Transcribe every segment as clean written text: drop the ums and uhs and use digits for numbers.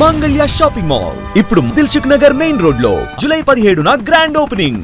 మాంగళ్య shopping mall ఇప్పుడు Dilsukh Nagar main road లో జూలై 17న గ్రాండ్ ఓపెనింగ్.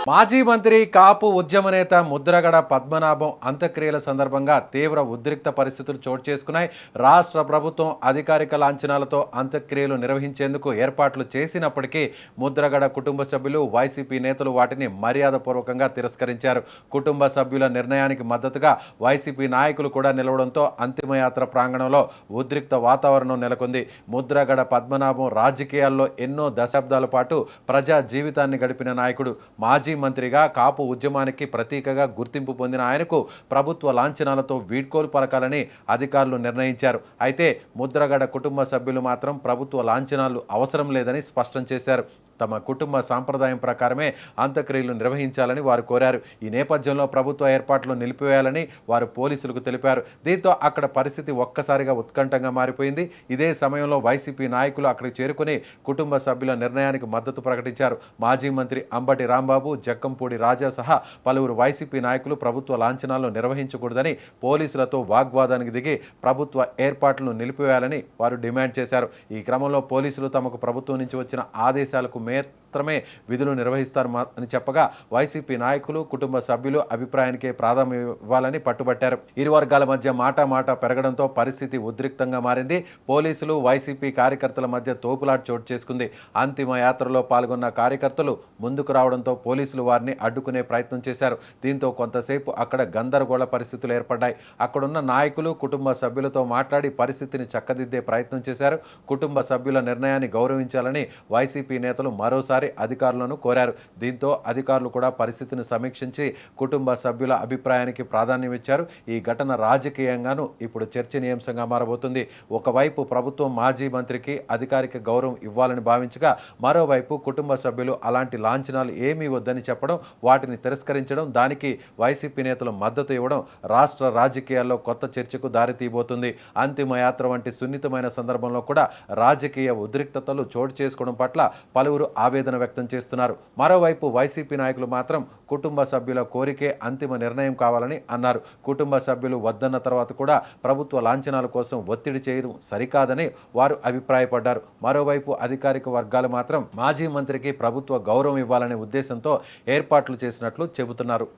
మాజీ మంత్రి కాపు ఉద్యమ నేత ముద్రగడ పద్మనాభం అంత్యక్రియల సందర్భంగా తీవ్ర ఉద్రిక్త పరిస్థితులు చోటు చేసుకున్నాయి. రాష్ట్ర ప్రభుత్వం అధికారిక లాంఛనాలతో అంత్యక్రియలు నిర్వహించేందుకు ఏర్పాట్లు చేసినప్పటికీ ముద్రగడ కుటుంబ సభ్యులు, వైసీపీ నేతలు వాటిని మర్యాదపూర్వకంగా తిరస్కరించారు. కుటుంబ సభ్యుల నిర్ణయానికి మద్దతుగా వైసీపీ నాయకులు కూడా నిలవడంతో అంతిమయాత్ర ప్రాంగణంలో ఉద్రిక్త వాతావరణం నెలకొంది. ముద్రగడ పద్మనాభం రాజకీయాల్లో ఎన్నో దశాబ్దాల పాటు ప్రజా జీవితాన్ని గడిపిన నాయకుడు. మాజీ మంత్రిగా కాపు ఉద్యమానికి ప్రతీకగా గుర్తింపు పొందిన ఆయనకు ప్రభుత్వ లాంఛనాలతో వీడ్కోలు పలకాలని అధికారులు నిర్ణయించారు. అయితే ముద్రగడ కుటుంబ సభ్యులు మాత్రం ప్రభుత్వ లాంఛనాలు అవసరం లేదని స్పష్టం చేశారు. తమ కుటుంబ సాంప్రదాయం ప్రకారమే అంత్యక్రియలు నిర్వహించాలని వారు కోరారు. ఈ నేపథ్యంలో ప్రభుత్వ ఏర్పాట్లు నిలిపివేయాలని వారు పోలీసులకు తెలిపారు. దీంతో అక్కడ పరిస్థితి ఒక్కసారిగా ఉత్కంఠంగా మారిపోయింది. ఇదే సమయంలో వైసీపీ నాయకులు అక్కడికి చేరుకుని కుటుంబ సభ్యుల నిర్ణయానికి మద్దతు ప్రకటించారు. మాజీ మంత్రి అంబటి రాంబాబు, జక్కంపూడి రాజా సహా పలువురు వైసీపీ నాయకులు ప్రభుత్వ లాంఛనాలను నిర్వహించకూడదని పోలీసులతో వాగ్వాదానికి దిగి ప్రభుత్వ ఏర్పాట్లను నిలిపివేయాలని వారు డిమాండ్ చేశారు. ఈ క్రమంలో పోలీసులు తమకు ప్రభుత్వం నుంచి వచ్చిన ఆదేశాలకు మాత్రమే విధులు నిర్వహిస్తారు అని చెప్పగా వైసీపీ నాయకులు, కుటుంబ సభ్యులు అభిప్రాయానికే ప్రాధాన్యం ఇవ్వాలని పట్టుబట్టారు. ఇరు వర్గాల మధ్య మాట పెరగడంతో పరిస్థితి ఉద్రిక్తంగా మారింది. పోలీసులు, వైసీపీ కార్యకర్తల మధ్య తోపులాట చోటు చేసుకుంది. అంతిమ యాత్రలో పాల్గొన్న కార్యకర్తలు ముందుకు రావడంతో పోలీసులు వారిని అడ్డుకునే ప్రయత్నం చేశారు. దీంతో కొంతసేపు అక్కడ గందరగోళ పరిస్థితులు ఏర్పడ్డాయి. అక్కడున్న నాయకులు కుటుంబ సభ్యులతో మాట్లాడి పరిస్థితిని చక్కదిద్దే ప్రయత్నం చేశారు. కుటుంబ సభ్యుల నిర్ణయాన్ని గౌరవించాలని వైసీపీ నేతలు మరోసారి అధికారులను కోరారు. దీంతో అధికారులు కూడా పరిస్థితిని సమీక్షించి కుటుంబ సభ్యుల అభిప్రాయానికి ప్రాధాన్యం ఇచ్చారు. ఈ ఘటన రాజకీయంగాను ఇప్పుడు చర్చనీయాంశంగా మారబోతుంది. ఒకవైపు ప్రభుత్వం మాజీ మంత్రికి అధికారిక గౌరవం ఇవ్వాలని భావించగా, మరోవైపు కుటుంబ సభ్యులు అలాంటి లాంఛనాలు ఏమీ వద్దని చెప్పడం, వాటిని తిరస్కరించడం, దానికి వైసీపీ నేతలు మద్దతు ఇవ్వడం రాష్ట్ర రాజకీయాల్లో కొత్త చర్చకు దారితీయబోతుంది. అంతిమ యాత్ర వంటి సున్నితమైన సందర్భంలో కూడా రాజకీయ ఉద్రిక్తతలు చోటు చేసుకోవడం పట్ల పలువురు ఆవేదన వ్యక్తం చేస్తున్నారు. మరోవైపు వైసీపీ నాయకులు మాత్రం కుటుంబ సభ్యుల కోరికే అంతిమ నిర్ణయం కావాలని అన్నారు. కుటుంబ సభ్యులు వద్దన్న తర్వాత కూడా ప్రభుత్వ లాంఛనాల కోసం ఒత్తిడి చేయడం సరికాదని వారు అభిప్రాయపడ్డారు. మరోవైపు అధికారిక వర్గాలు మాత్రం మాజీ మంత్రికి ప్రభుత్వ గౌరవం ఇవ్వాలనే ఉద్దేశంతో ఏర్పాట్లు చేసినట్లు చెబుతున్నారు.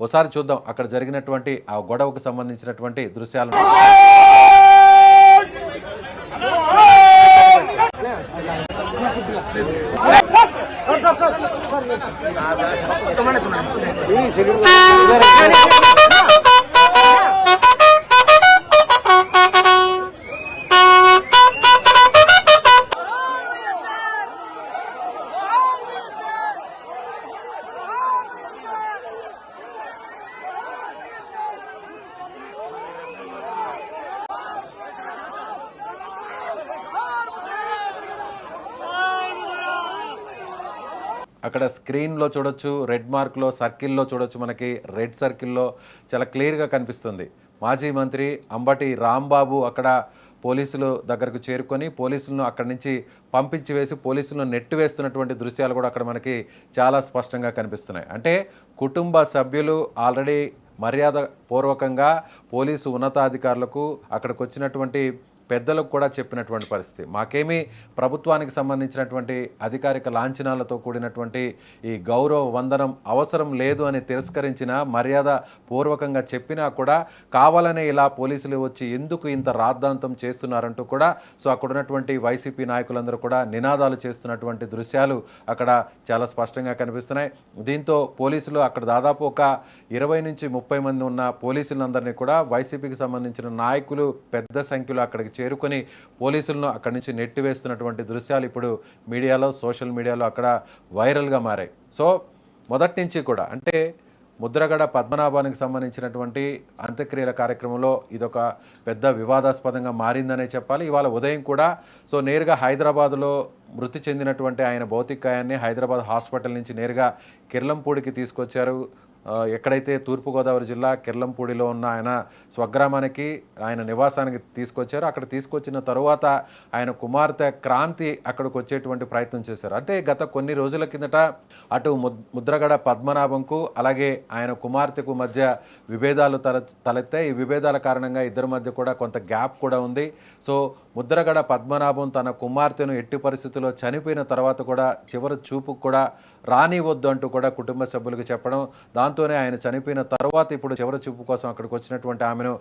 ఒకసారి చూద్దాం అక్కడ జరిగినటువంటి ఆ గొడవకు సంబంధించినటువంటి దృశ్యాలను. అక్కడ స్క్రీన్లో చూడొచ్చు, రెడ్ మార్క్లో సర్కిల్లో చూడొచ్చు. మనకి రెడ్ సర్కిల్లో చాలా క్లియర్గా కనిపిస్తుంది. మాజీ మంత్రి అంబటి రాంబాబు అక్కడ పోలీసులు దగ్గరకు చేరుకొని పోలీసులను అక్కడి నుంచి పంపించి వేసి పోలీసులను నెట్టివేస్తున్నటువంటి దృశ్యాలు కూడా అక్కడ మనకి చాలా స్పష్టంగా కనిపిస్తున్నాయి. అంటే కుటుంబ సభ్యులు ఆల్రెడీ మర్యాద పూర్వకంగా పోలీసు ఉన్నతాధికారులకు అక్కడికి వచ్చినటువంటి పెద్దలకు కూడా చెప్పినటువంటి పరిస్థితి. మాకేమీ ప్రభుత్వానికి సంబంధించినటువంటి అధికారిక లాంఛనాలతో కూడినటువంటి ఈ గౌరవ వందనం అవసరం లేదు అని తిరస్కరించిన, మర్యాద పూర్వకంగా చెప్పినా కూడా కావాలనే ఇలా పోలీసులు వచ్చి ఎందుకు ఇంత రాద్ధాంతం చేస్తున్నారంటూ కూడా అక్కడ ఉన్నటువంటి వైసీపీ నాయకులందరూ కూడా నినాదాలు చేస్తున్నటువంటి దృశ్యాలు అక్కడ చాలా స్పష్టంగా కనిపిస్తున్నాయి. దీంతో పోలీసులు అక్కడ దాదాపు ఒక 20 నుంచి 30 మంది ఉన్న పోలీసులందరినీ కూడా వైసీపీకి సంబంధించిన నాయకులు పెద్ద సంఖ్యలో అక్కడికి చేరుకొని పోలీసులను అక్కడి నుంచి నెట్టివేస్తున్నటువంటి దృశ్యాలు ఇప్పుడు మీడియాలో, సోషల్ మీడియాలో అక్కడ వైరల్గా మారాయి. సో మొదటి నుంచి కూడా అంటే ముద్రగడ పద్మనాభానికి సంబంధించినటువంటి అంత్యక్రియల కార్యక్రమంలో ఇదొక పెద్ద వివాదాస్పదంగా మారిందనే చెప్పాలి. ఇవాళ ఉదయం కూడా నేరుగా హైదరాబాదులో మృతి చెందినటువంటి ఆయన భౌతికాయాన్ని హైదరాబాద్ హాస్పిటల్ నుంచి నేరుగా కిర్లంపూడికి తీసుకొచ్చారు. ఎక్కడైతే తూర్పుగోదావరి జిల్లా కిర్లంపూడిలో ఉన్న ఆయన స్వగ్రామానికి ఆయన నివాసానికి తీసుకొచ్చారు. అక్కడ తీసుకొచ్చిన తరువాత ఆయన కుమార్తె క్రాంతి అక్కడికి వచ్చేటువంటి ప్రయత్నం చేశారు. అంటే గత కొన్ని రోజుల కిందట అటు ముద్రగడ పద్మనాభంకు అలాగే ఆయన కుమార్తెకు మధ్య విభేదాలు తలెత్తాయి. ఈ విభేదాల కారణంగా ఇద్దరి మధ్య కూడా కొంత గ్యాప్ కూడా ఉంది. ముద్రగడ పద్మనాభం తన కుమార్తెను ఎట్టి పరిస్థితుల్లో చనిపోయిన తర్వాత కూడా చివరి చూపుకు కూడా రానివద్దు అంటూ కూడా కుటుంబ సభ్యులకు చెప్పడం, దాంతోనే ఆయన చనిపోయిన తర్వాత ఇప్పుడు చివరి చూపు కోసం అక్కడికి వచ్చినటువంటి ఆమెను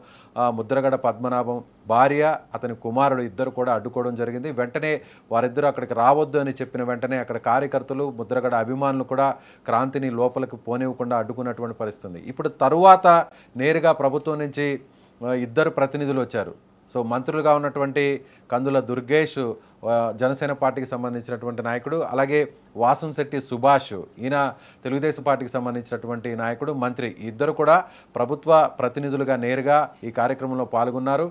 ముద్రగడ పద్మనాభం భార్య అతని కుమారుడు ఇద్దరు కూడా అడ్డుకోవడం జరిగింది. వెంటనే వారిద్దరూ అక్కడికి రావద్దు అని చెప్పిన వెంటనే అక్కడ కార్యకర్తలు ముద్రగడ అభిమానులు కూడా క్రాంతిని లోపలికి పోనివ్వకుండా అడ్డుకున్నటువంటి పరిస్థితి. ఇప్పుడు తరువాత నేరుగా ప్రభుత్వం నుంచి ఇద్దరు ప్రతినిధులు వచ్చారు. మంత్రులుగా ఉన్నటువంటి కందుల దుర్గేష్ జనసేన పార్టీకి సంబంధించినటువంటి నాయకుడు, అలాగే వాసంశెట్టి సుభాష్ ఈయన తెలుగుదేశం పార్టీకి సంబంధించినటువంటి నాయకుడు, మంత్రి ఇద్దరు కూడా ప్రభుత్వ ప్రతినిధులుగా నేరుగా ఈ కార్యక్రమంలో పాల్గొన్నారు.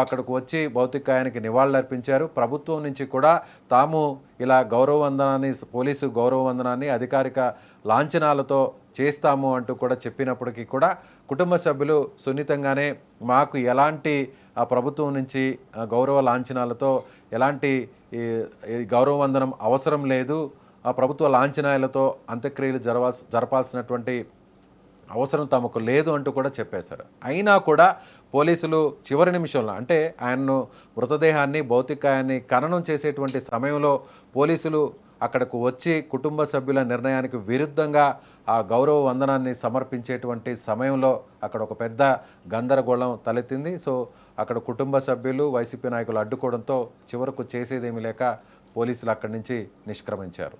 అక్కడికి వచ్చి భౌతికాయానికి నివాళులర్పించారు. ప్రభుత్వం నుంచి కూడా తాము ఇలా గౌరవవందనాన్ని పోలీసు గౌరవవందనాన్ని అధికారిక లాంఛనాలతో చేస్తాము అంటూ కూడా చెప్పినప్పటికీ కూడా కుటుంబ సభ్యులు సున్నితంగానే మాకు ఎలాంటి ప్రభుత్వం నుంచి గౌరవ లాంఛనాలతో ఎలాంటి గౌరవవందనం అవసరం లేదు, ఆ ప్రభుత్వ లాంఛనాలతో అంత్యక్రియలు జరపాల్సినటువంటి అవసరం తమకు లేదు అంటూ కూడా చెప్పేశారు. అయినా కూడా పోలీసులు చివరి నిమిషంలో అంటే ఆయన్ను మృతదేహాన్ని భౌతికాయాన్ని ఖననం చేసేటువంటి సమయంలో పోలీసులు అక్కడకు వచ్చి కుటుంబ సభ్యుల నిర్ణయానికి విరుద్ధంగా ఆ గౌరవ వందనాన్ని సమర్పించేటువంటి సమయంలో అక్కడ ఒక పెద్ద గందరగోళం తలెత్తింది. అక్కడ కుటుంబ సభ్యులు వైసీపీ నాయకులు అడ్డుకోవడంతో చివరకు చేసేదేమీ లేక పోలీసులు అక్కడి నుంచి నిష్క్రమించారు.